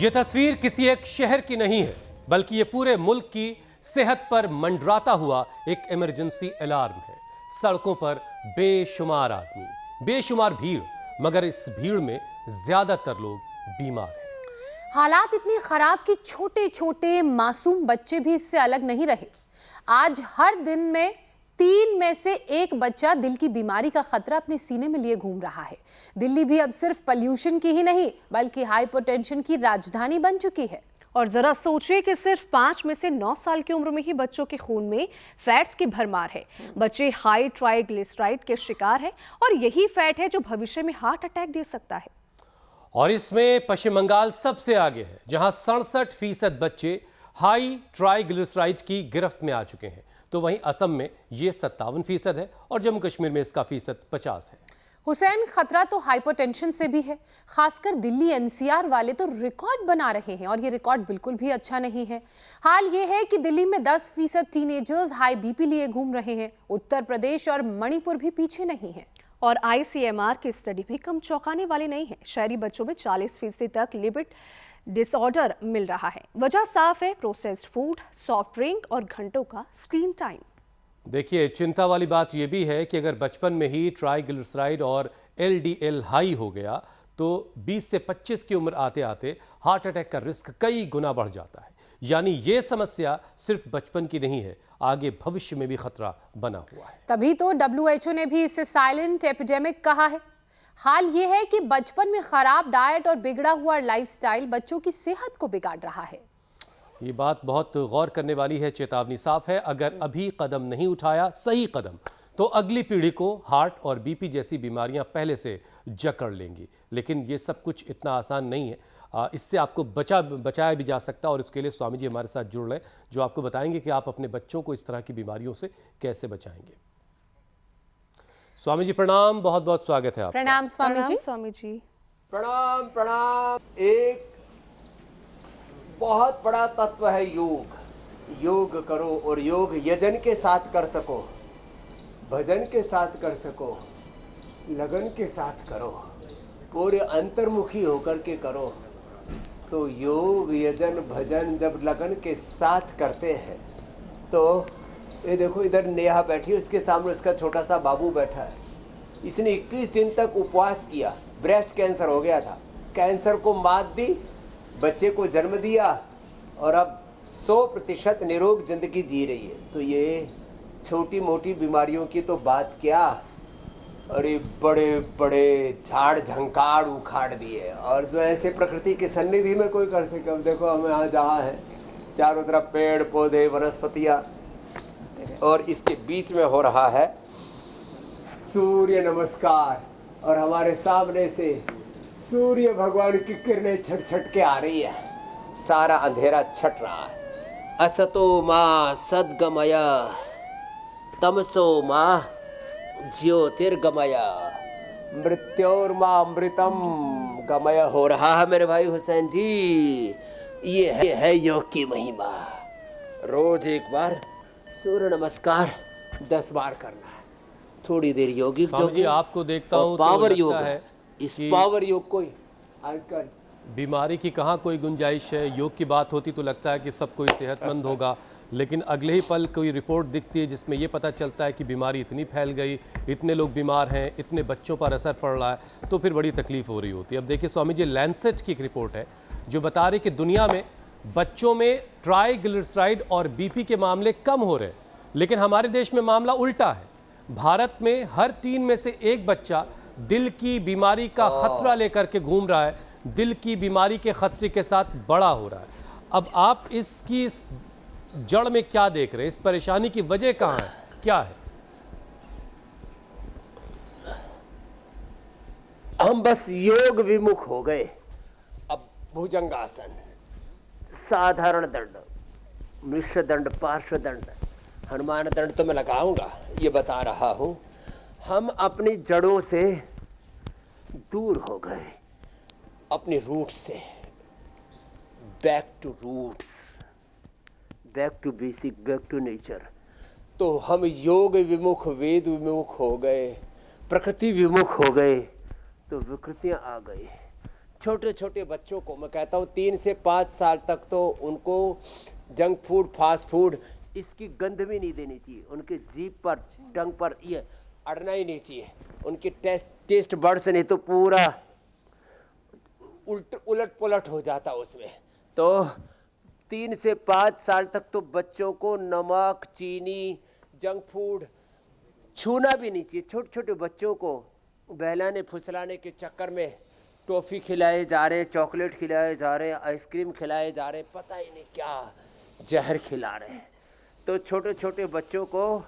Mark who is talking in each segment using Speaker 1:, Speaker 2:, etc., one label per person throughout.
Speaker 1: ये तस्वीर किसी एक शहर की नहीं है, बल्कि ये पूरे मुल्क की सेहत पर मंडराता हुआ एक इमरजेंसी अलार्म है। सड़कों पर बेशुमार आदमी, बेशुमार भीड़, मगर इस भीड़ में ज्यादातर लोग बीमार हैं।
Speaker 2: हालात इतनी खराब कि छोटे छोटे मासूम बच्चे भी इससे अलग नहीं रहे। आज हर दिन में 3 में से 1 बच्चा दिल की बीमारी का खतरा अपने सीने में लिए घूम रहा है। दिल्ली भी अब सिर्फ पॉल्यूशन की ही नहीं, बल्कि हाइपरटेंशन की राजधानी बन चुकी है।
Speaker 3: और जरा सोचिए कि सिर्फ 5 में से 9 साल की उम्र में ही बच्चों के खून में फैट्स की भरमार है। बच्चे हाई ट्राइग्लिसराइड के शिकार हैं और यही फैट है जो भविष्य में हार्ट अटैक दे सकता है।
Speaker 1: और इसमें पश्चिम बंगाल सबसे आगे है, जहां 67% बच्चे हाई ट्राइग्लिसराइड की गिरफ्त में आ चुके हैं। तो वहीं असम में ये 57% है और जम्मू कश्मीर में इसका फीसद 50 है।
Speaker 2: हुसैन, खतरा तो हाइपरटेंशन से भी है। खासकर दिल्ली एनसीआर वाले तो रिकॉर्ड बना रहे हैं और ये रिकॉर्ड बिल्कुल भी अच्छा नहीं है। हाल ये है कि दिल्ली में 10% टीनेजर्स हाई बीपी लिए घूम रहे हैं। उत्तर प्रदेश और मणिपुर भी पीछे नहीं है।
Speaker 3: और आईसीएमआर की स्टडी भी कम चौंकाने वाली नहीं है। शहरी बच्चों में 40% तक लिपिड डिसऑर्डर मिल रहा है। वजह साफ है, प्रोसेस्ड फूड, सॉफ्ट ड्रिंक और घंटों का स्क्रीन टाइम।
Speaker 1: देखिए, चिंता वाली बात यह भी है कि अगर बचपन में ही ट्राइग्लिसराइड और एलडीएल हाई हो गया तो 20 से 25 की उम्र आते आते हार्ट अटैक का रिस्क कई गुना बढ़ जाता है। यानी ये समस्या सिर्फ बचपन की नहीं है, आगे भविष्य में भी खतरा बना हुआ है।
Speaker 2: तभी तो WHO ने भी इसे साइलेंट एपिडेमिक कहा है। हाल ये है कि बचपन में खराब डाइट और बिगड़ा हुआ लाइफस्टाइल बच्चों की सेहत को बिगाड़ रहा है।
Speaker 1: ये बात बहुत गौर करने वाली है। चेतावनी साफ है, अगर अभी कदम नहीं उठाया, सही कदम, तो अगली पीढ़ी को हार्ट और बीपी जैसी बीमारियां पहले से जकड़ लेंगी। लेकिन ये सब कुछ इतना आसान नहीं है। इससे आपको बचाया भी जा सकता है और इसके लिए स्वामी जी हमारे साथ जुड़ रहे हैं, जो आपको बताएंगे कि आप अपने बच्चों को इस तरह की बीमारियों से कैसे बचाएंगे। स्वामी जी प्रणाम, बहुत बहुत स्वागत है आपका।
Speaker 2: प्रणाम स्वामी जी।
Speaker 3: स्वामी जी
Speaker 4: प्रणाम प्रणाम। एक बहुत बड़ा तत्व है योग। योग करो और योग यजन के साथ कर सको, भजन के साथ कर सको, लगन के साथ करो, पूरे अंतर्मुखी होकर के करो। तो योग यजन भजन जब लगन के साथ करते हैं तो ये देखो, इधर नेहा बैठी है, उसके सामने उसका छोटा सा बाबू बैठा है। इसने 21 दिन तक उपवास किया। ब्रेस्ट कैंसर हो गया था, कैंसर को मात दी, बच्चे को जन्म दिया और अब 100% निरोग जिंदगी जी रही है। तो ये छोटी मोटी बीमारियों की तो बात क्या, अरे बड़े बड़े झाड़ झंकार उखाड़ दिए। और जो ऐसे प्रकृति की सन्निधि में कोई कर सके। अब देखो, हम यहाँ जहाँ हैं, चारों तरफ पेड़ पौधे वनस्पतियाँ, और इसके बीच में हो रहा है सूर्य नमस्कार। और हमारे सामने से सूर्य भगवान की किरणें छट छट के आ रही है। सारा अंधेरा छट रहा है। असतो माँ सद्गमय, तमसो माँ ज्योतिर्गमय, मृत्योर्मा अमृतम गमय हो रहा है मेरे भाई हुसैन जी। ये है योग की महिमा। रोज एक बार सूर्य नमस्कार 10 बार करना है। थोड़ी देर योगिक जो
Speaker 1: जी आपको देखता हूँ
Speaker 4: पावर
Speaker 1: तो
Speaker 4: योग
Speaker 1: लगता
Speaker 4: है। इस पावर योग को आजकल
Speaker 1: बीमारी की कहाँ कोई गुंजाइश है। योग की बात होती तो लगता है कि सब कोई सेहतमंद होगा, लेकिन अगले ही पल कोई रिपोर्ट दिखती है जिसमें ये पता चलता है कि बीमारी इतनी फैल गई, इतने लोग बीमार हैं, इतने बच्चों पर असर पड़ रहा है, तो फिर बड़ी तकलीफ हो रही होती है। अब देखिए स्वामी जी, लैंसेट की एक रिपोर्ट है जो बता रही कि दुनिया में बच्चों में ट्राइग्लिसराइड और बीपी के मामले कम हो रहे हैं, लेकिन हमारे देश में मामला उल्टा है। भारत में हर 3 में से 1 बच्चा दिल की बीमारी का खतरा लेकर के घूम रहा है, दिल की बीमारी के खतरे के साथ बड़ा हो रहा है। अब आप इसकी जड़ में क्या देख रहे हैं? इस परेशानी की वजह कहाँ है, क्या है?
Speaker 4: हम बस योग विमुख हो गए। अब भुजंगासन, साधारण दंड, मिश्र दंड, पार्श्व दंड, हनुमान दंड तो मैं लगाऊंगा, ये बता रहा हूं। हम अपनी जड़ों से दूर हो गए, अपनी रूट से। Back to roots, back to basic, back to nature. तो हम योग विमुख, वेद विमुख हो गए, प्रकृति विमुख हो गए, तो विकृतियां आ गई। छोटे छोटे बच्चों को मैं कहता हूँ 3 से 5 साल तक तो उनको जंक फूड, फास्ट फूड इसकी गंध भी नहीं देनी चाहिए। उनके जीभ पर, टंग पर ये अड़ना ही नहीं चाहिए। उनके टेस्ट बड्स नहीं तो पूरा उलट पुलट हो जाता उसमें। तो 3 से 5 साल तक तो बच्चों को नमक, चीनी, जंक फूड छूना भी नहीं चाहिए। छोटे छोटे बच्चों को बहलाने फुसलाने के चक्कर में टॉफ़ी खिलाए जा रहे, चॉकलेट खिलाए जा रहे, आइसक्रीम खिलाए जा रहे, पता ही नहीं क्या जहर खिला रहे हैं। तो छोटे छोटे बच्चों को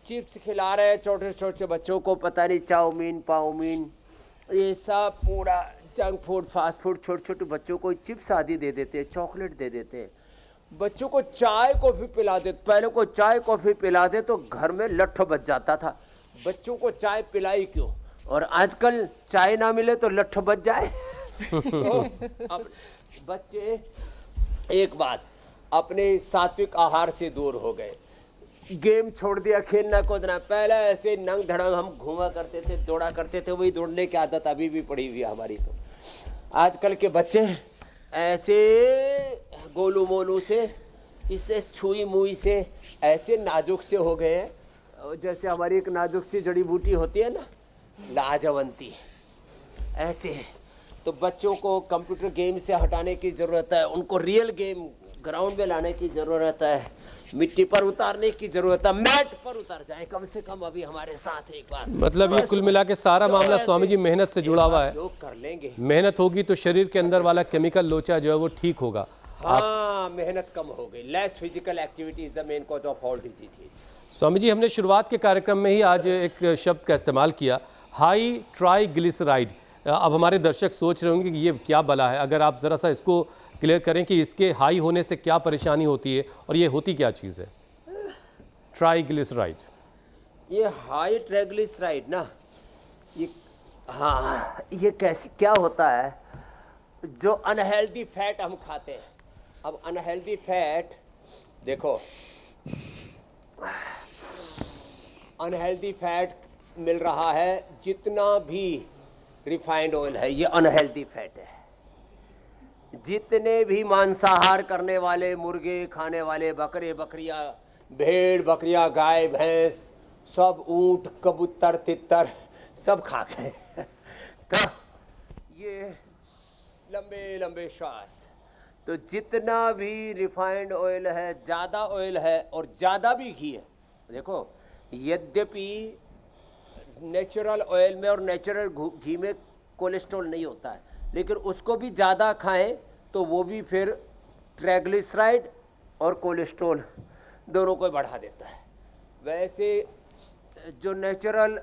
Speaker 4: चिप्स खिला रहे हैं, छोटे छोटे बच्चों को पता नहीं चाउमीन, पाउमीन, ये सब पूरा जंक फूड, फास्ट फूड। छोटे छोटे बच्चों को चिप्स आदि दे देते हैं, चॉकलेट दे देते हैं। बच्चों को चाय कॉफ़ी पिला दे। पहले को चाय कॉफ़ी पिला दे तो घर में लट्ठ बच जाता था। बच्चों को चाय पिलाई क्यों? और आजकल चाय ना मिले तो लट्ठ बच जाए। तो अब बच्चे एक बात अपने सात्विक आहार से दूर हो गए, गेम छोड़ दिया, खेलना कूदना। पहले ऐसे नंग धड़ंग हम घूमा करते थे, दौड़ा करते थे, वही दौड़ने की आदत अभी भी पड़ी हुई है हमारी। तो आजकल के बच्चे ऐसे गोलू मोलू से, इससे छुई मुई से ऐसे नाजुक से हो गए हैं, जैसे हमारी एक नाजुक सी जड़ी बूटी होती है ना, लाजवंती, ऐसे। तो बच्चों को कंप्यूटर गेम से हटाने की ज़रूरत है, उनको रियल गेम ग्राउंड में लाने की ज़रूरत है, मिट्टी पर उतारने की ज़रूरत है, मैट पर उतर जाए कम से कम अभी हमारे साथ एक बार।
Speaker 1: मतलब ये कुल मिला के सारा मामला स्वामी जी मेहनत से जुड़ा हुआ है।
Speaker 4: योग कर लेंगे,
Speaker 1: मेहनत होगी तो शरीर के अंदर वाला केमिकल लोचा जो है वो ठीक होगा।
Speaker 4: हाँ, मेहनत कम हो गई। Less physical activity is the main cause of all diseases.
Speaker 1: Swami ji, हमने शुरुआत के कार्यक्रम में ही आज एक शब्द का इस्तेमाल किया, हाई ट्राइग्लिसराइड। अब हमारे दर्शक सोच रहे होंगे कि ये क्या बला है। अगर आप ज़रा सा इसको क्लियर करें कि इसके हाई होने से क्या परेशानी होती है और ये होती क्या चीज़ है ट्राइग्लिसराइड?
Speaker 4: ये हाई ट्राइग्लिसराइड ना, ये हाँ, ये कैसी क्या होता है, जो अनहेल्दी फैट हम खाते हैं। अब अनहेल्दी फैट देखो, अनहेल्दी फैट मिल रहा है, जितना भी रिफाइंड ऑयल है ये अनहेल्दी फैट है। जितने भी मांसाहार करने वाले, मुर्गे खाने वाले, बकरे बकरियां, भेड़ बकरियां, गाय भैंस, सब ऊंट कबूतर तितर सब खा गए। तो ये लंबे लंबे श्वास, तो जितना भी रिफाइंड ऑयल है, ज़्यादा ऑयल है और ज़्यादा भी घी है। देखो, यद्यपि नेचुरल ऑयल में और नेचुरल घी में कोलेस्ट्रॉल नहीं होता है, लेकिन उसको भी ज़्यादा खाएं तो वो भी फिर ट्राइग्लिसराइड और कोलेस्ट्रॉल दोनों को बढ़ा देता है। वैसे जो नेचुरल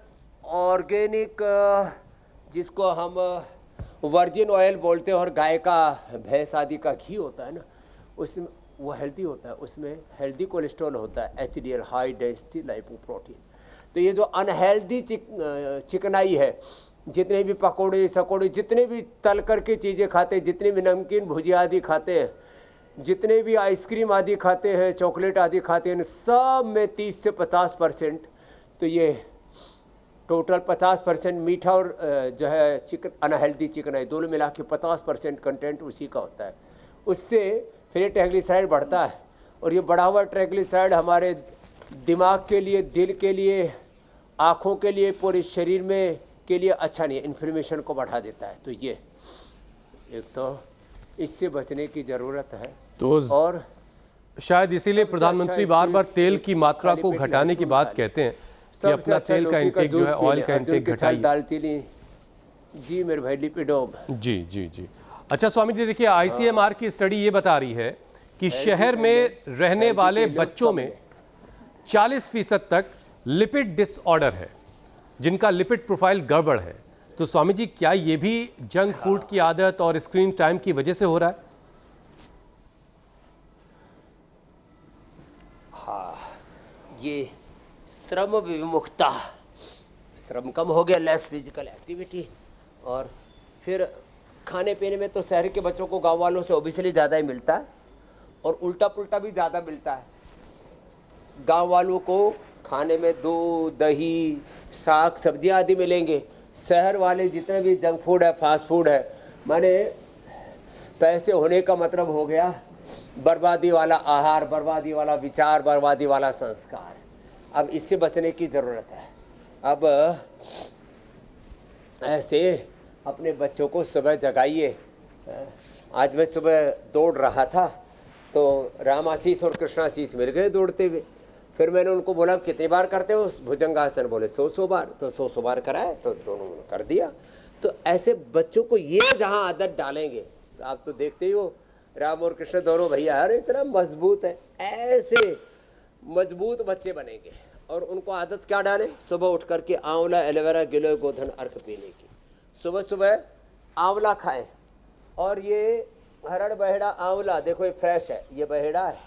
Speaker 4: ऑर्गेनिक, जिसको हम वर्जिन ऑयल बोलते हैं, और गाय का, भैंस आदि का घी होता है ना, उसमें वो हेल्दी होता है, उसमें हेल्दी कोलेस्ट्रॉल होता है, HDL, हाई डेंसिटी लाइपोप्रोटीन। तो ये जो अनहेल्दी चिकनाई है, जितने भी पकोड़े सकोड़े, जितने भी तल करके चीज़ें खाते हैं, जितने भी नमकीन भुजिया आदि खाते हैं, जितने भी आइसक्रीम आदि खाते हैं, चॉकलेट आदि खाते हैं, सब में 30 से 50%, तो ये टोटल 50% मीठा और जो है चिकन, अनहेल्दी चिकनाई, दोनों मिला के 50% कंटेंट उसी का होता है। उससे फिर ये ट्राइग्लिसराइड बढ़ता है, और ये बढ़ा हुआ ट्राइग्लिसराइड हमारे दिमाग के लिए, दिल के लिए, आँखों के लिए, पूरे शरीर में के लिए अच्छा नहीं है, इन्फ्लेमेशन को बढ़ा देता है। तो ये एक तो इससे बचने की ज़रूरत है।
Speaker 1: तो
Speaker 4: और
Speaker 1: शायद इसीलिए प्रधानमंत्री बार बार तेल की मात्रा को घटाने की बात कहते हैं कि अपना तेल का इंटेक जो है, ऑयल का इंटेक घटाइए।
Speaker 4: दालचीनी जी मेरे भाई, लिपिडोम
Speaker 1: जी जी जी। अच्छा स्वामी जी, देखिए ICMR की स्टडी ये बता रही है कि शहर में रहने वाले बच्चों में 40% तक लिपिड डिसऑर्डर है, जिनका लिपिड प्रोफाइल गड़बड़ है। तो स्वामी जी, क्या ये भी जंक फूड की आदत और स्क्रीन टाइम की वजह से हो रहा है?
Speaker 4: हाँ, ये श्रम विमुखता, श्रम कम हो गया, लेस फिजिकल एक्टिविटी, और फिर खाने पीने में तो शहर के बच्चों को गांव वालों से ओबियसली ज़्यादा ही मिलता है, और उल्टा पुल्टा भी ज़्यादा मिलता है। गांव वालों को खाने में दूध, दही, साग सब्जियां आदि मिलेंगे। शहर वाले जितने भी जंक फूड है, फास्ट फूड है, माने पैसे होने का मतलब हो गया बर्बादी वाला आहार, बर्बादी वाला विचार, बर्बादी वाला संस्कार। अब इससे बचने की ज़रूरत है। अब ऐसे अपने बच्चों को सुबह जगाइए। आज मैं सुबह दौड़ रहा था तो राम आशीष और कृष्ण आशीष मिल गए दौड़ते हुए। फिर मैंने उनको बोला कितनी बार करते हो भुजंगासन, बोले 100 बार। तो 100 बार कराए तो दोनों ने कर दिया। तो ऐसे बच्चों को ये जहाँ आदत डालेंगे तो आप तो देखते ही हो राम और कृष्ण दोनों भैया यार इतना मजबूत है, ऐसे मजबूत बच्चे बनेंगे। और उनको आदत क्या डालें, सुबह उठ करके आंवला, एलोवेरा, गिलोय, गोधन अर्क पीने की। सुबह सुबह आंवला खाएं। और ये हरड़ बहेड़ा आंवला देखो ये फ्रेश है, ये बहेड़ा है,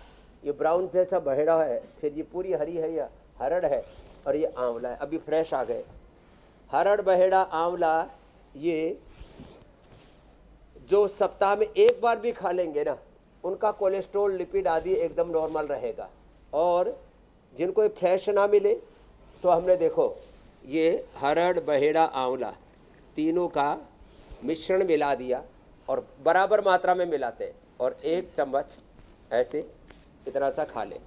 Speaker 4: ये ब्राउन जैसा बहेड़ा है, फिर ये पूरी हरी है, ये हरड़ है और ये आंवला है, अभी फ्रेश आ गए। हरड़ बहेड़ा आंवला ये जो सप्ताह में एक बार भी खा लेंगे ना, उनका कोलेस्ट्रॉल, लिपिड आदि एकदम नॉर्मल रहेगा। और जिनको ये फ्रेश ना मिले तो हमने देखो ये हरड़ बहेड़ा आंवला तीनों का मिश्रण मिला दिया और बराबर मात्रा में मिलाते हैं और 1 चम्मच ऐसे इतना सा खा लें।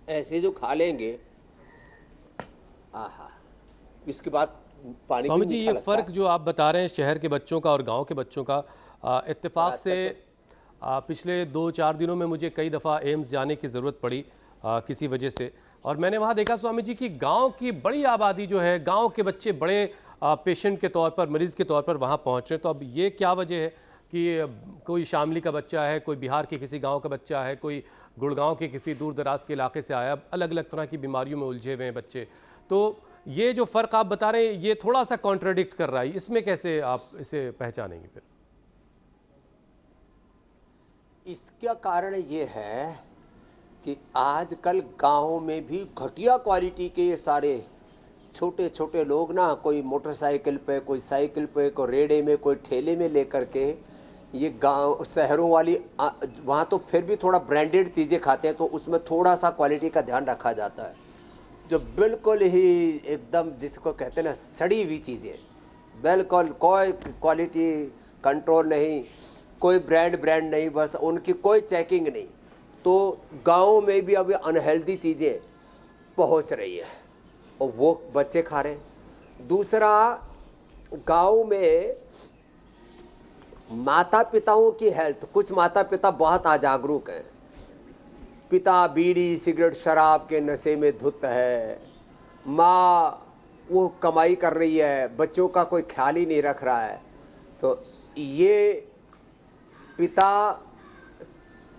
Speaker 4: ऐसे जो खा लेंगे आहा, इसके बाद पानी
Speaker 1: स्वामी
Speaker 4: भी
Speaker 1: जी
Speaker 4: मीठा
Speaker 1: ये
Speaker 4: लगता
Speaker 1: फ़र्क
Speaker 4: है।
Speaker 1: जो आप बता रहे हैं शहर के बच्चों का और गांव के बच्चों का, इत्तेफाक से पिछले 2-4 दिनों में मुझे कई दफ़ा एम्स जाने की ज़रूरत पड़ी किसी वजह से, और मैंने वहाँ देखा स्वामी जी कि गांव की बड़ी आबादी जो है, गांव के बच्चे बड़े पेशेंट के तौर पर, मरीज़ के तौर पर वहाँ पहुँच रहे हैं। तो अब ये क्या वजह है कि कोई शामली का बच्चा है, कोई बिहार के किसी गाँव का बच्चा है, कोई गुड़गांव के किसी दूर दराज के इलाके से आया, अलग अलग तरह की बीमारियों में उलझे हुए हैं बच्चे। तो ये जो फ़र्क आप बता रहे हैं ये थोड़ा सा कॉन्ट्राडिक्ट कर रहा है, इसमें कैसे आप इसे पहचानेंगे फिर?
Speaker 4: इसका कारण ये है कि आजकल गाँव में भी घटिया क्वालिटी के ये सारे छोटे छोटे लोग ना, कोई मोटरसाइकिल पे, कोई साइकिल पे, कोई रेड़े में, कोई ठेले में लेकर के ये गांव शहरों वाली वहाँ तो फिर भी थोड़ा ब्रांडेड चीज़ें खाते हैं तो उसमें थोड़ा सा क्वालिटी का ध्यान रखा जाता है। जो बिल्कुल ही एकदम जिसको कहते हैं ना सड़ी हुई चीज़ें, बिल्कुल कोई क्वालिटी कंट्रोल नहीं, कोई ब्रांड नहीं, बस उनकी कोई चेकिंग नहीं। तो गाँव में भी अभी अनहेल्दी चीज़ें पहुँच रही है और वो बच्चे खा रहे हैं। दूसरा, गाँव में माता पिताओं की हेल्थ, कुछ माता पिता बहुत अजागरूक हैं। पिता बीड़ी सिगरेट शराब के नशे में धुत है, माँ वो कमाई कर रही है, बच्चों का कोई ख्याल ही नहीं रख रहा है। तो ये पिता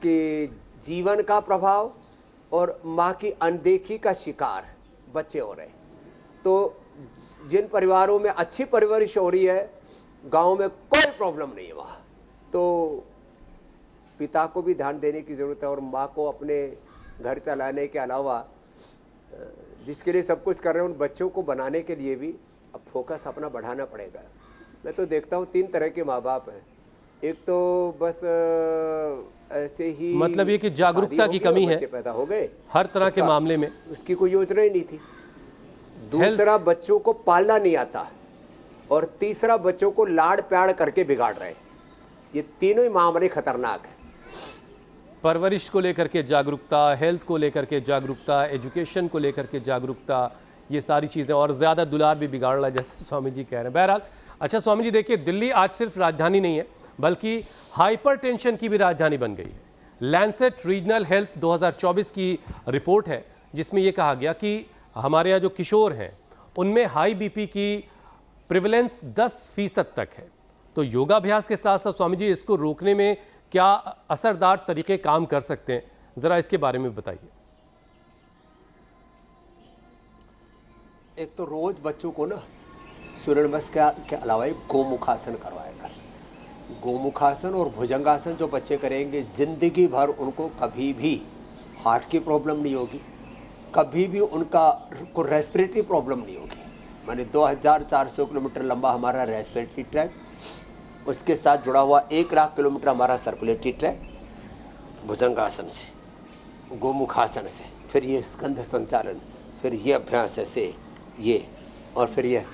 Speaker 4: के जीवन का प्रभाव और माँ की अनदेखी का शिकार बच्चे हो रहे हैं। तो जिन परिवारों में अच्छी परवरिश हो रही है, गांव में कोई प्रॉब्लम नहीं है वहाँ, तो पिता को भी ध्यान देने की ज़रूरत है और माँ को अपने घर चलाने के अलावा जिसके लिए सब कुछ कर रहे हैं उन बच्चों को बनाने के लिए भी अब फोकस अपना बढ़ाना पड़ेगा। मैं तो देखता हूँ 3 तरह के माँ बाप हैं। एक तो बस ऐसे ही,
Speaker 1: मतलब ये कि जागरूकता की कमी है,
Speaker 4: बच्चे पैदा हो गए
Speaker 1: हर तरह के मामले में
Speaker 4: उसकी कोई योजना ही नहीं थी। दूसरा, बच्चों को पालना नहीं आता, और तीसरा, बच्चों को लाड़ प्यार करके बिगाड़ रहे हैं। ये तीनों ही मामले खतरनाक हैं।
Speaker 1: परवरिश को लेकर के जागरूकता, हेल्थ को लेकर के जागरूकता, एजुकेशन को लेकर के जागरूकता, ये सारी चीज़ें, और ज़्यादा दुलार भी बिगाड़ रहा है जैसे स्वामी जी कह रहे हैं। बहरहाल अच्छा स्वामी जी देखिए, दिल्ली आज सिर्फ राजधानी नहीं है बल्कि हाइपरटेंशन की भी राजधानी बन गई है। लैंसेट रीजनल हेल्थ 2024 की रिपोर्ट है जिसमें यह कहा गया कि हमारे यहाँ जो किशोर हैं उनमें हाई बीपी की प्रिवलेंस 10% तक है। तो योगाभ्यास के साथ साथ स्वामी जी इसको रोकने में क्या असरदार तरीके काम कर सकते हैं, ज़रा इसके बारे में बताइए।
Speaker 4: एक तो रोज बच्चों को ना सूर्य नमस्कार के अलावा एक गोमुखासन करवाएगा। गोमुखासन और भुजंगासन जो बच्चे करेंगे, जिंदगी भर उनको कभी भी हार्ट की प्रॉब्लम नहीं होगी, कभी भी उनका को रेस्पिरेटरी प्रॉब्लम नहीं होगी। माने 2400 किलोमीटर लंबा हमारा रेस्पिरेटरी ट्रैक, उसके साथ जुड़ा हुआ 1 लाख किलोमीटर हमारा सर्कुलेटरी ट्रैक, भुजंगासन से, गोमुखासन से। फिर ये स्कंध संचालन, फिर ये अभ्यास ऐसे, ये, और फिर ये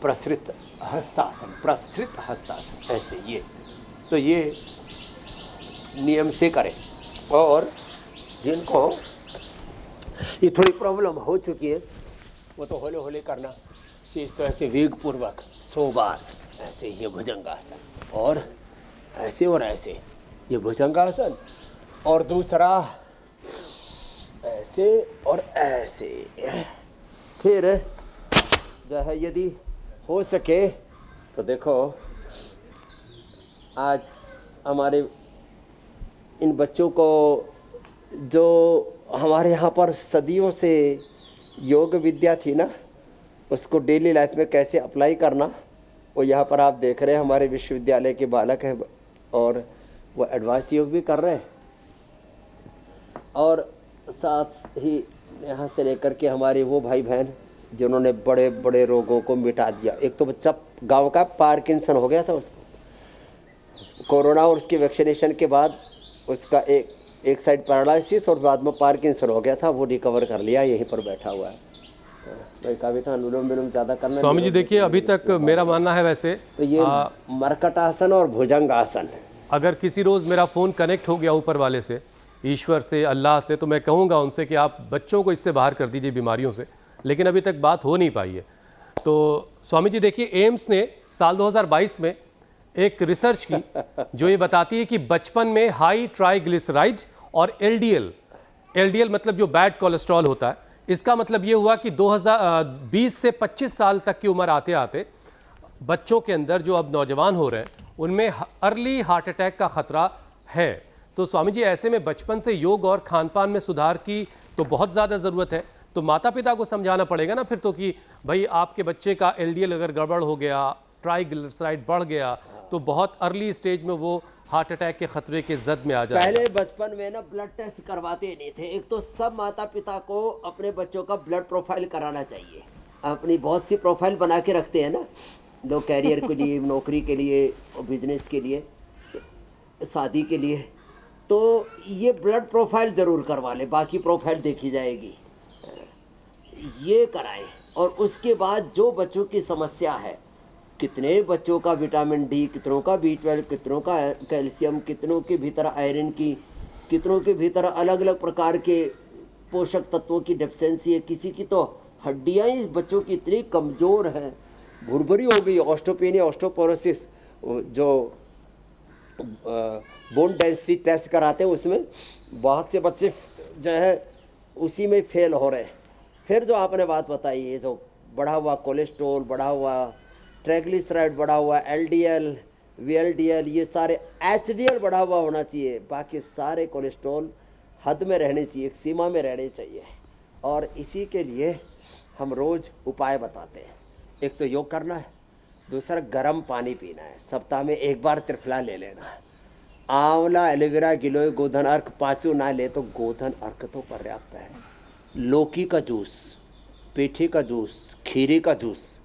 Speaker 4: प्रसृत हस्तासन ऐसे, ये। तो ये नियम से करें। और जिनको ये थोड़ी प्रॉब्लम हो चुकी है वो तो हौले हौले करना, शीश तो ऐसे वेग पूर्वक 100 बार ऐसे, ये भुजंगासन, और ऐसे ये भुजंगासन, और दूसरा ऐसे और ऐसे। फिर जो है यदि हो सके तो देखो, आज हमारे इन बच्चों को जो हमारे यहाँ पर सदियों से योग विद्या थी ना, उसको डेली लाइफ में कैसे अप्लाई करना, वो यहाँ पर आप देख रहे हैं। हमारे विश्वविद्यालय के बालक हैं और वो एडवांस योग भी कर रहे हैं, और साथ ही यहाँ से लेकर के हमारे वो भाई बहन जिन्होंने बड़े बड़े रोगों को मिटा दिया। एक तो बच्चा गांव का पार्किंसन हो गया था उसको, कोरोना और उसकी वैक्सीनेशन के बाद उसका एक साइड पैरालिसिस और बाद में पार्किंसन हो गया था, वो रिकवर कर लिया, यहीं पर बैठा हुआ है। बेटा अनुलोम विलोम ज़्यादा करना।
Speaker 1: स्वामी जी देखिए, अभी तक मेरा मानना है वैसे
Speaker 4: तो ये मरकटासन और भुजंगासन,
Speaker 1: अगर किसी रोज़ मेरा फ़ोन कनेक्ट हो गया ऊपर वाले से, ईश्वर से, अल्लाह से, तो मैं कहूँगा उनसे कि आप बच्चों को इससे बाहर कर दीजिए बीमारियों से, लेकिन अभी तक बात हो नहीं पाई है। तो स्वामी जी देखिए, एम्स ने साल 2022 में एक रिसर्च की जो ये बताती है कि बचपन में हाई ट्राइग्लिसराइड और एलडीएल मतलब जो बैड कोलेस्ट्रॉल होता है, इसका मतलब ये हुआ कि 2020 से 25 साल तक की उम्र आते आते बच्चों के अंदर, जो अब नौजवान हो रहे हैं, उनमें अर्ली हार्ट अटैक का खतरा है। तो स्वामी जी ऐसे में बचपन से योग और खान पान में सुधार की तो बहुत ज़्यादा ज़रूरत है। तो माता पिता को समझाना पड़ेगा ना फिर तो, कि भाई आपके बच्चे का एलडीएल अगर गड़बड़ हो गया, ट्राइग्लिसराइड बढ़ गया, तो बहुत अर्ली स्टेज में वो हार्ट अटैक के खतरे के जद में आ जाए।
Speaker 4: पहले बचपन में ना ब्लड टेस्ट करवाते नहीं थे। एक तो सब माता पिता को अपने बच्चों का ब्लड प्रोफाइल कराना चाहिए। अपनी बहुत सी प्रोफाइल बना के रखते हैं ना लोग, कैरियर के लिए, नौकरी के लिए, बिजनेस के लिए, शादी के लिए। तो ये ब्लड प्रोफाइल ज़रूर करवा ले, बाकी प्रोफाइल देखी जाएगी, ये कराएं। और उसके बाद जो बच्चों की समस्या है, कितने बच्चों का विटामिन डी, कितनों का B12, कितनों का कैल्शियम, कितनों के भीतर आयरन की, कितनों के भीतर अलग अलग प्रकार के पोषक तत्वों की डेफिशिएंसी है। किसी की तो हड्डियां ही बच्चों की इतनी कमज़ोर हैं, भुरभुरी हो गई, ऑस्टोपेनिया, ऑस्टोपोरोसिस। जो बोन डेंसिटी टेस्ट कराते हैं उसमें बहुत से बच्चे जो है उसी में फेल हो रहे हैं। फिर जो आपने बात बताई, ये जो बढ़ा हुआ कोलेस्ट्रॉल, बढ़ा हुआ ट्राइग्लिसराइड, बढ़ा हुआ LDL, VLDL, ये सारे, HDL बढ़ा हुआ होना चाहिए, बाकी सारे कोलेस्ट्रॉल हद में रहने चाहिए, एक सीमा में रहने चाहिए। और इसी के लिए हम रोज़ उपाय बताते हैं। एक तो योग करना है, दूसरा गर्म पानी पीना है, सप्ताह में 1 बार त्रिफला ले लेना है। आंवला, एलोवेरा, गिलोय, गोधन अर्क पाँचों ना ले तो गोधन अर्क तो पर्याप्त है। लौकी का जूस, पेठे का जूस, खीरे का जूस,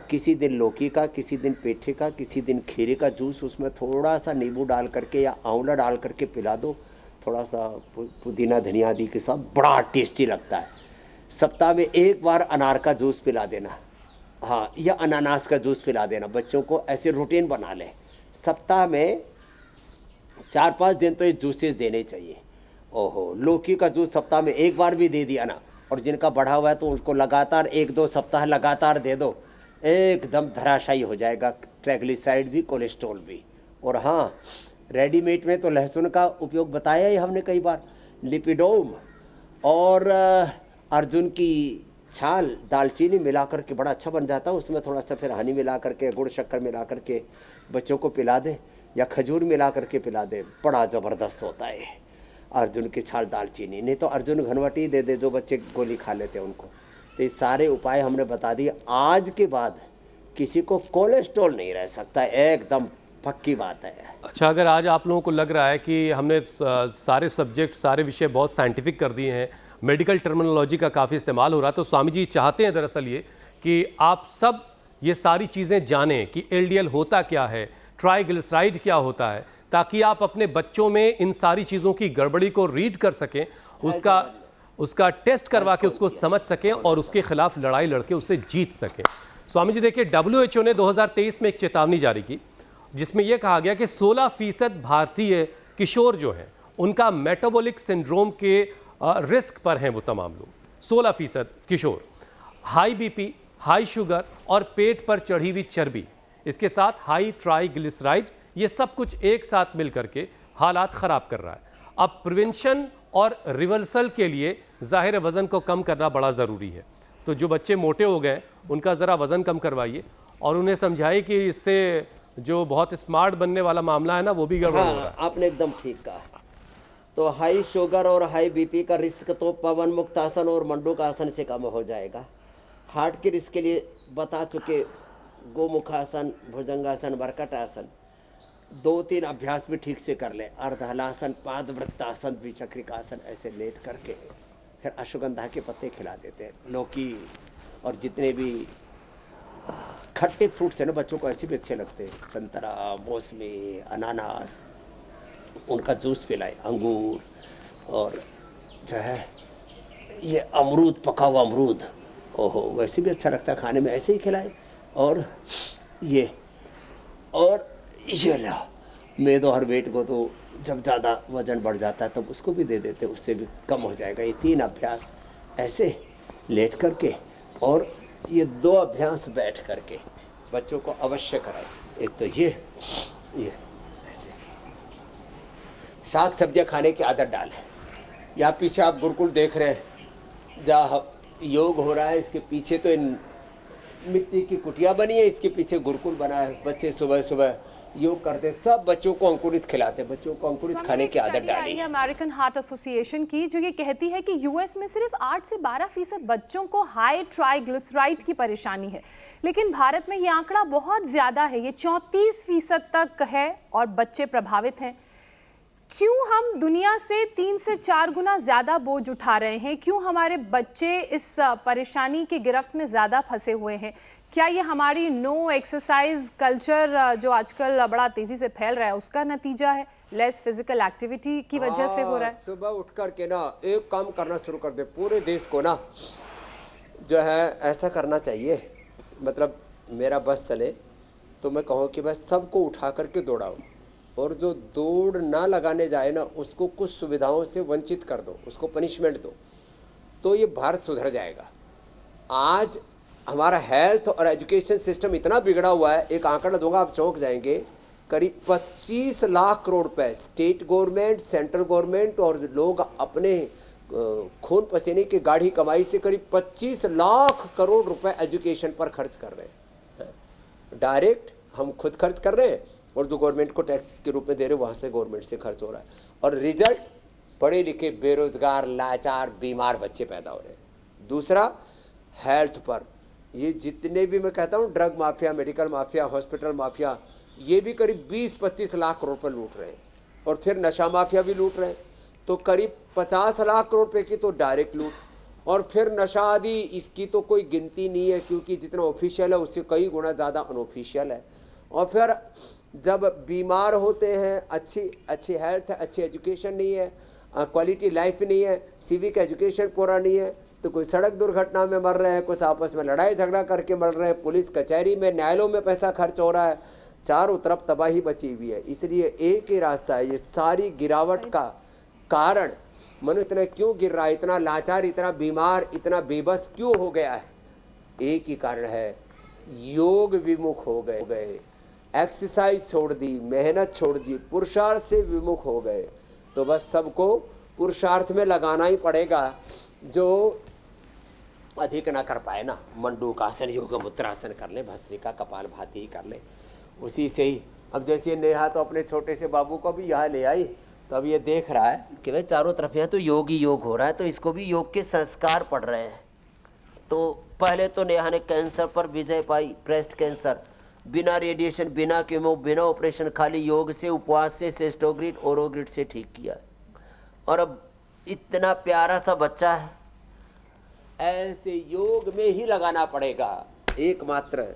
Speaker 4: किसी दिन लौकी का, किसी दिन पेठे का, किसी दिन खीरे का जूस, उसमें थोड़ा सा नींबू डाल करके या आंवला डाल करके पिला दो, थोड़ा सा पुदीना धनिया आदि के साथ, बड़ा टेस्टी लगता है। सप्ताह में 1 बार अनार का जूस पिला देना, हाँ, या अनानास का जूस पिला देना। बच्चों को ऐसे रूटीन बना लें, सप्ताह में 4-5 दिन तो ये जूसेस देने चाहिए। ओहो, लौकी का जूस सप्ताह में 1 बार भी दे दिया ना, और जिनका बढ़ा हुआ है तो उसको लगातार 1-2 सप्ताह लगातार दे दो, एकदम धराशायी हो जाएगा ट्राइग्लिसराइड भी, कोलेस्ट्रॉल भी। और हाँ, रेडीमेड में तो लहसुन का उपयोग बताया ही हमने कई बार, लिपिडोम और अर्जुन की छाल, दालचीनी मिला करके बड़ा अच्छा बन जाता है। उसमें थोड़ा सा फिर हनी मिला करके, गुड़ शक्कर मिला करके बच्चों को पिला दे, या खजूर मिला करके पिला दे, बड़ा ज़बरदस्त होता है अर्जुन की छाल, दालचीनी। नहीं तो अर्जुन घनवटी दे दे, जो बच्चे गोली खा लेते हैं उनको। तो ये सारे उपाय हमने बता दिए। आज के बाद किसी को कोलेस्ट्रॉल नहीं रह सकता, एकदम पक्की बात है।
Speaker 1: अच्छा, अगर आज आप लोगों को लग रहा है कि हमने सारे सब्जेक्ट, सारे विषय बहुत साइंटिफिक कर दिए हैं, मेडिकल टर्मिनोलॉजी का काफ़ी इस्तेमाल हो रहा है, तो स्वामी जी चाहते हैं दरअसल ये कि आप सब ये सारी चीज़ें जानें कि LDL होता क्या है, ट्राइग्लिसराइड क्या होता है, ताकि आप अपने बच्चों में इन सारी चीज़ों की गड़बड़ी को रीड कर सकें, उसका उसका टेस्ट करवा के उसको समझ सकें और उसके खिलाफ लड़ाई लड़के उसे जीत सकें। स्वामी जी देखिए, WHO ने 2023 में एक चेतावनी जारी की जिसमें यह कहा गया कि 16% भारतीय किशोर जो हैं उनका मेटाबॉलिक सिंड्रोम के रिस्क पर हैं वो तमाम लोग। 16% किशोर, हाई बीपी, हाई शुगर और पेट पर चढ़ी हुई चर्बी, इसके साथ हाई ट्राइग्लिसराइड, ये सब कुछ एक साथ मिलकर के हालात ख़राब कर रहा है। अब प्रिवेंशन और रिवर्सल के लिए ज़ाहिर वज़न को कम करना बड़ा ज़रूरी है। तो जो बच्चे मोटे हो गए उनका ज़रा वज़न कम करवाइए और उन्हें समझाइए कि इससे जो बहुत स्मार्ट बनने वाला मामला है ना वो भी गड़बड़ हो रहा है।
Speaker 5: आपने एकदम ठीक कहा। तो हाई शुगर और हाई बीपी का रिस्क तो पवन मुक्त आसन और मंडूक आसन से कम हो जाएगा। हार्ट के रिस्क के लिए बता चुके गोमुखासन, भुजंगासन, मरकट आसन, 2-3 अभ्यास भी ठीक से कर ले, अर्धहलासन, पादवृत्तासन, द्विचक्रिकासन, ऐसे लेट करके फिर अश्वगंधा के पत्ते खिला देते हैं, लौकी और जितने भी खट्टे फ्रूट्स हैं ना बच्चों को ऐसे भी अच्छे लगते हैं, संतरा, मौसमी, अनानास, उनका जूस पिलाए, अंगूर और जो है ये अमरूद, पका हुआ अमरूद, ओहो वैसे भी अच्छा लगता है खाने में, ऐसे ही खिलाए। और ये ला मेदो हर वेट को तो जब ज़्यादा वजन बढ़ जाता है तब उसको भी दे देते, उससे भी कम हो जाएगा। ये 3 अभ्यास ऐसे लेट करके और ये 2 अभ्यास बैठ करके बच्चों को अवश्य कराए। एक तो ये ऐसे साग सब्जियां खाने की आदत डालें। या पीछे आप गुरुकुल देख रहे हैं जहाँ योग हो रहा है, इसके पीछे तो इन मिट्टी की कुटिया बनी है, इसके पीछे गुरुकुल बना है। बच्चे सुबह सुबह योग करते, सब बच्चों को अंकुरित खिलाते, बच्चों को अंकुरित खाने की आदत डाली है।
Speaker 2: अमेरिकन हार्ट एसोसिएशन की जो ये कहती है कि यूएस में सिर्फ 8 से 12% बच्चों को हाई ट्राइग्लिसराइड की परेशानी है, लेकिन भारत में ये आंकड़ा बहुत ज्यादा है, ये 34% तक है और बच्चे प्रभावित हैं। क्यों हम दुनिया से 3 से 4 गुना ज्यादा बोझ उठा रहे हैं? क्यों हमारे बच्चे इस परेशानी की गिरफ्त में ज्यादा फंसे हुए हैं? क्या ये हमारी नो एक्सरसाइज कल्चर जो आजकल बड़ा तेजी से फैल रहा है उसका नतीजा है? लेस फिजिकल एक्टिविटी की वजह से हो रहा है?
Speaker 4: सुबह उठ कर के ना एक काम करना शुरू कर दे, पूरे देश को ना जो है ऐसा करना चाहिए, मतलब मेरा बस चले तो मैं कहूँ कि बस सबको उठा करके दौड़ाओ, और जो दौड़ ना लगाने जाए ना उसको कुछ सुविधाओं से वंचित कर दो, उसको पनिशमेंट दो, तो ये भारत सुधर जाएगा। आज हमारा हेल्थ और एजुकेशन सिस्टम इतना बिगड़ा हुआ है, एक आंकड़ा दूंगा आप चौंक जाएंगे, करीब 25 लाख करोड़ रुपए स्टेट गवर्नमेंट, सेंट्रल गवर्नमेंट और लोग अपने खून पसीने की गाढ़ी कमाई से करीब 25 लाख करोड़ रुपए एजुकेशन पर खर्च कर रहे हैं। डायरेक्ट हम खुद खर्च कर रहे हैं और जो गवर्नमेंट को टैक्स के रूप में दे रहे हैं वहाँ से गवर्नमेंट से खर्च हो रहा है, और रिजल्ट पढ़े लिखे बेरोजगार, लाचार, बीमार बच्चे पैदा हो रहे हैं। दूसरा, हेल्थ पर ये जितने भी मैं कहता हूँ drug mafia, medical mafia, hospital mafia, ये भी करीब 20-25 लाख करोड़ रुपये लूट रहे हैं, और फिर नशा माफिया भी लूट रहे हैं, तो करीब 50 लाख करोड़ रुपये की तो डायरेक्ट लूट, और फिर नशा आदि इसकी तो कोई गिनती नहीं है, क्योंकि जितना ऑफिशियल है उससे कई गुना ज़्यादा अनऑफिशियल है। और फिर जब बीमार होते हैं, अच्छी हेल्थ है, अच्छी एजुकेशन नहीं है, क्वालिटी लाइफ नहीं है, सिविक एजुकेशन पूरा नहीं है, तो कोई सड़क दुर्घटना में मर रहे हैं, कुछ आपस में लड़ाई झगड़ा करके मर रहे हैं, पुलिस कचहरी में, न्यायालयों में पैसा खर्च हो रहा है, चारों तरफ तबाही बची हुई है। इसलिए एक ही रास्ता है, ये सारी गिरावट का कारण मनुष्य इतना क्यों गिर रहा है, इतना लाचार, इतना बीमार, इतना बेबस क्यों हो गया है? एक ही कारण है, योग विमुख हो गए, एक्सरसाइज छोड़ दी, मेहनत छोड़ दी, पुरुषार्थ से विमुख हो गए। तो बस सबको पुरुषार्थ में लगाना ही पड़ेगा। जो अधिक ना कर पाए ना, मंडूकासन, योग मुद्रासन कर ले, भस्त्रिका, कपालभाति कर ले, उसी से ही। अब जैसे नेहा तो अपने छोटे से बाबू को भी यहाँ ले आई, तो अब ये देख रहा है कि भाई चारों तरफ यहाँ तो योग ही योग हो रहा है, तो इसको भी योग के संस्कार पड़ रहे हैं। तो पहले तो नेहा ने कैंसर पर विजय पाई, ब्रेस्ट कैंसर, बिना रेडिएशन, बिना कीमो, बिना ऑपरेशन, खाली योग से, उपवास से, सेस्टोग्रिड, ओरोग्रिड से ठीक किया। और अब इतना प्यारा सा बच्चा है, ऐसे योग में ही लगाना पड़ेगा, एकमात्र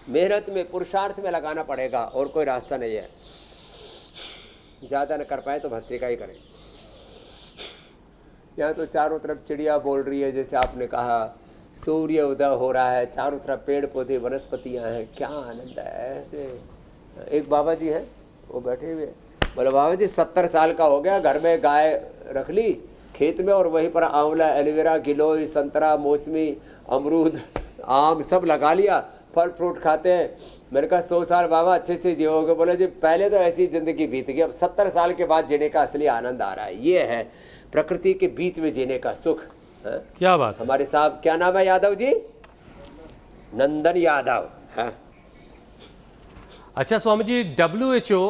Speaker 4: मेहनत में, पुरुषार्थ में लगाना पड़ेगा, और कोई रास्ता नहीं है। ज़्यादा न कर पाए तो भस्त्रिका ही करें। यहाँ तो चारों तरफ चिड़िया बोल रही है, जैसे आपने कहा सूर्य उदय हो रहा है, चारों तरफ पेड़ पौधे वनस्पतियाँ हैं, क्या आनंद है। ऐसे एक बाबा जी हैं, वो बैठे हुए, बोले बाबा जी 70 साल का हो गया, घर में गाय रख ली खेत में और वहीं पर आंवला, एलोवेरा, गिलोय, संतरा, मौसमी, अमरूद, आम सब लगा लिया, फल फ्रूट खाते हैं। मैंने कहा 100 साल बाबा अच्छे से जियोगे। बोले जी पहले तो ऐसी ज़िंदगी बीत गई, अब 70 साल के बाद जीने का असली आनंद आ रहा है। ये है प्रकृति के बीच में जीने का सुख।
Speaker 1: क्या बात है।
Speaker 4: हमारे साहब क्या नाम है यादव जी? नंदन यादव है।
Speaker 1: अच्छा स्वामी जी, WHO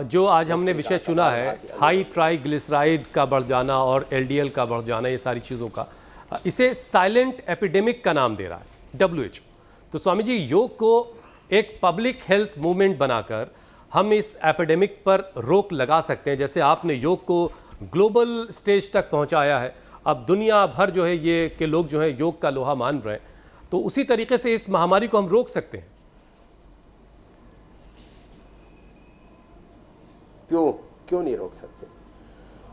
Speaker 1: जो आज हमने विषय चुना है, हाई ट्राइग्लिसराइड का बढ़ जाना और LDL का बढ़ जाना, ये सारी चीज़ों का, इसे साइलेंट एपिडेमिक का नाम दे रहा है WHO। तो स्वामी जी, योग को एक पब्लिक हेल्थ मूवमेंट बनाकर हम इस एपिडेमिक पर रोक लगा सकते हैं। जैसे आपने योग को ग्लोबल स्टेज तक पहुंचाया है, अब दुनिया भर जो है ये कि लोग जो है योग का लोहा मान रहे हैं, तो उसी तरीके से इस महामारी को हम रोक सकते हैं।
Speaker 4: क्यों नहीं रोक सकते?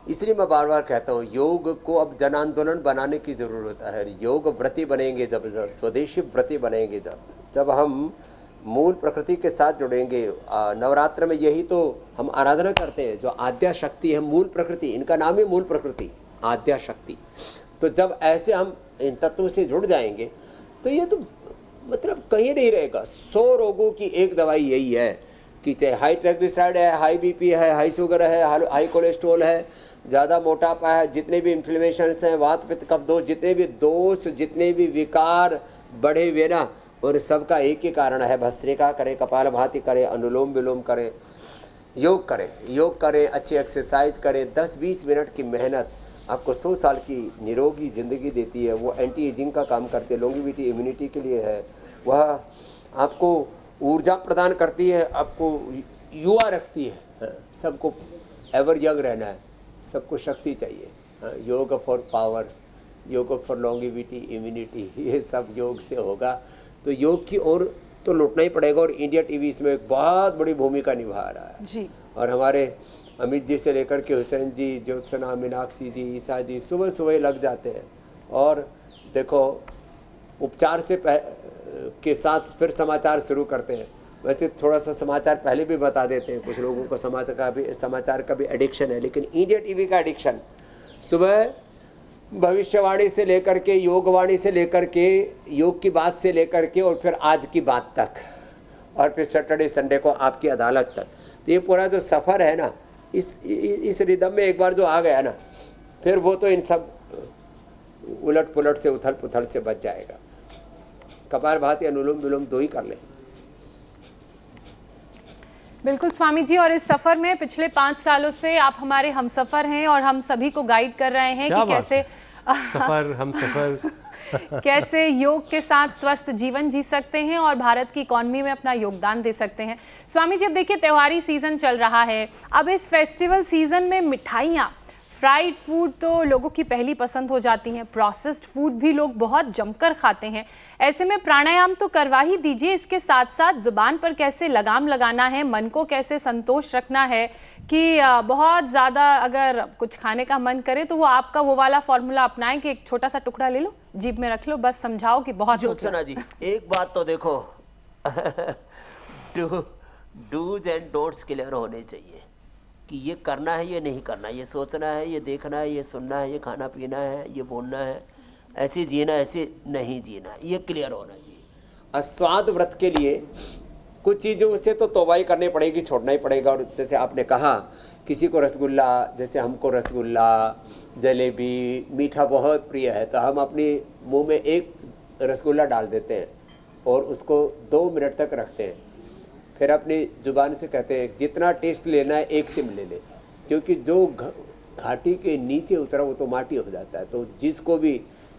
Speaker 4: इसलिए मैं बार बार कहता हूँ योग को अब जन आंदोलन बनाने की ज़रूरत है। योग व्रती बनेंगे जब स्वदेशी व्रती बनेंगे जब हम मूल प्रकृति के साथ जुड़ेंगे। नवरात्र में यही तो हम आराधना करते हैं, जो आद्या शक्ति है, मूल प्रकृति, इनका नाम ही मूल प्रकृति, आद्या शक्ति। तो जब ऐसे हम इन तत्वों से जुड़ जाएंगे तो ये तो मतलब कहीं नहीं रहेगा। 100 रोगों की एक दवाई यही है कि चाहे हाई ट्राइग्लिसराइड है, हाई बीपी है, हाई शुगर है, हाई कोलेस्ट्रॉल है, ज़्यादा मोटापा है, जितने भी इन्फ्लेमेशन हैं, वात पित्त कफ दोष, जितने भी दोष, जितने भी विकार बढ़े हुए ना, और सबका एक ही कारण है, भस्त्रिका करें, कपालभाति करें, अनुलोम विलोम करें, योग करें, अच्छी एक्सरसाइज करें। 10-20 मिनट की मेहनत आपको 100 साल की निरोगी ज़िंदगी देती है। वो एंटी एजिंग का काम करती है, लॉन्गेविटी इम्यूनिटी के लिए है, वह आपको ऊर्जा प्रदान करती है, आपको युवा रखती है। सबको एवर यंग रहना है, सबको शक्ति चाहिए। योग फॉर पावर, योग फॉर लॉन्गेविटी, इम्यूनिटी, ये सब योग से होगा। तो योग की ओर तो लौटना ही पड़ेगा, और इंडिया टीवी इसमें एक बहुत बड़ी भूमिका निभा रहा है
Speaker 2: जी।
Speaker 4: और हमारे अमित जी से लेकर के हुसैन जी, ज्योत्सना, मीनाक्षी जी, ईसा जी सुबह लग जाते हैं। और देखो उपचार से के साथ फिर समाचार शुरू करते हैं। वैसे थोड़ा सा समाचार पहले भी बता देते हैं, कुछ लोगों को समाचार का भी एडिक्शन है, लेकिन इंडिया टीवी का एडिक्शन सुबह भविष्यवाणी से लेकर के, योगवाणी से लेकर के, योग की बात से लेकर के, और फिर आज की बात तक, और फिर सैटरडे संडे को आपकी अदालत तक। तो ये पूरा जो सफ़र है ना, इस रिदम में एक बार जो आ गया ना, फिर वो तो इन सब उलट पुलट से, उथल पुथल से बच जाएगा। कपालभाति, अनुलोम विलोम 2 ही कर लें।
Speaker 2: बिल्कुल स्वामी जी, और इस सफर में पिछले 5 सालों से आप हमारे हमसफर हैं और हम सभी को गाइड कर रहे हैं कि कैसे
Speaker 1: हमसफर
Speaker 2: कैसे योग के साथ स्वस्थ जीवन जी सकते हैं और भारत की इकॉनमी में अपना योगदान दे सकते हैं। स्वामी जी, अब देखिए त्योहारी सीजन चल रहा है, अब इस फेस्टिवल सीजन में मिठाइयाँ, फ्राइड फूड तो लोगों की पहली पसंद हो जाती हैं, प्रोसेस्ड फूड भी लोग बहुत जमकर खाते हैं। ऐसे में प्राणायाम तो करवा ही दीजिए, इसके साथ साथ जुबान पर कैसे लगाम लगाना है, मन को कैसे संतोष रखना है कि बहुत ज़्यादा अगर कुछ खाने का मन करे तो वो आपका वो वाला फॉर्मूला अपनाएं कि एक छोटा सा टुकड़ा ले लो, जीभ में रख लो, बस समझाओ कि बहुत
Speaker 5: ज्योत्सना जी, एक बात तो देखो डूज एंड डोंट्स क्लियर होने चाहिए कि ये करना है, ये नहीं करना, ये सोचना है, ये देखना है, ये सुनना है, ये खाना पीना है, ये बोलना है, ऐसे जीना, ऐसे नहीं जीना, ये क्लियर होना चाहिए।
Speaker 4: स्वाद व्रत के लिए कुछ चीज़ों से तो तौबा ही करनी पड़ेगी, छोड़ना ही पड़ेगा। और जैसे आपने कहा, किसी को रसगुल्ला, जैसे हमको रसगुल्ला, जलेबी, मीठा बहुत प्रिय है, तो हम अपने मुंह में एक रसगुल्ला डाल देते हैं और उसको 2 मिनट तक रखते हैं, फिर अपनी ज़ुबान से कहते हैं जितना टेस्ट लेना है 1 सिम ले ले, क्योंकि जो घाटी के नीचे उतरा वो तो माटी हो जाता है। तो जिसको भी,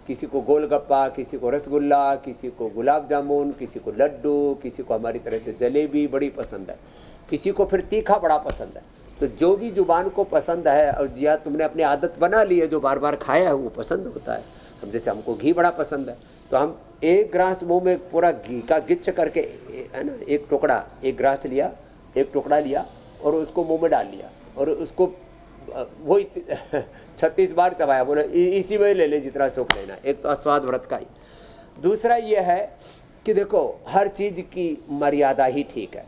Speaker 4: किसी को गोलगप्पा, किसी को रसगुल्ला, किसी को गुलाब जामुन, किसी को लड्डू, किसी को हमारी तरह से जलेबी बड़ी पसंद है, किसी को फिर तीखा बड़ा पसंद है। तो जो भी ज़ुबान को पसंद है, और या तुमने अपनी आदत बना ली है, जो बार बार खाया है वो पसंद होता है। अब जैसे हमको घी बड़ा पसंद है, तो हम 1 ग्लास मुंह में पूरा घी का गिच्छ करके, है ना, 1 ग्लास लिया, 1 टुकड़ा लिया और उसको मुंह में डाल लिया और उसको वही 36 बार चबाया, बोले इसी में ले ले जितना सुख लेना। एक तो अस्वाद व्रत का ही। दूसरा ये है कि देखो हर चीज़ की मर्यादा ही ठीक है।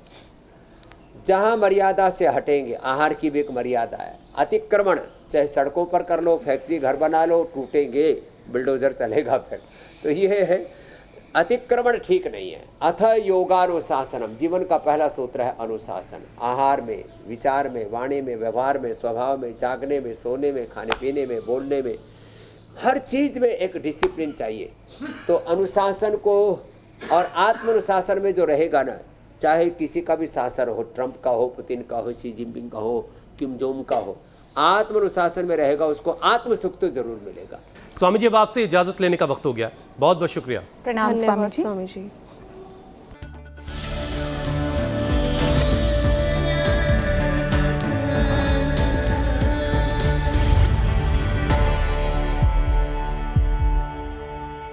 Speaker 4: जहाँ मर्यादा से हटेंगे, आहार की भी एक मर्यादा है। अतिक्रमण चाहे सड़कों पर कर लो, फैक्ट्री घर बना लो, टूटेंगे, बुलडोजर चलेगा फिर। तो ये है अतिक्रमण ठीक नहीं है। अथ योगानुशासनम, जीवन का पहला सूत्र है अनुशासन। आहार में, विचार में, वाणी में, व्यवहार में, स्वभाव में, जागने में, सोने में, खाने पीने में, बोलने में, हर चीज़ में एक डिसिप्लिन चाहिए। तो अनुशासन को और आत्मानुशासन में जो रहेगा ना, चाहे किसी का भी शासन हो, ट्रंप का हो, पुतिन का हो, शी जिनपिंग का हो, किम जोंग का हो, आत्मानुशासन में रहेगा, उसको आत्म सुख तो जरूर मिलेगा।
Speaker 1: स्वामी जी अब आपसे इजाज़त लेने का वक्त हो गया। बहुत बहुत शुक्रिया।
Speaker 2: प्रणाम स्वामी जी।
Speaker 3: स्वामी जी।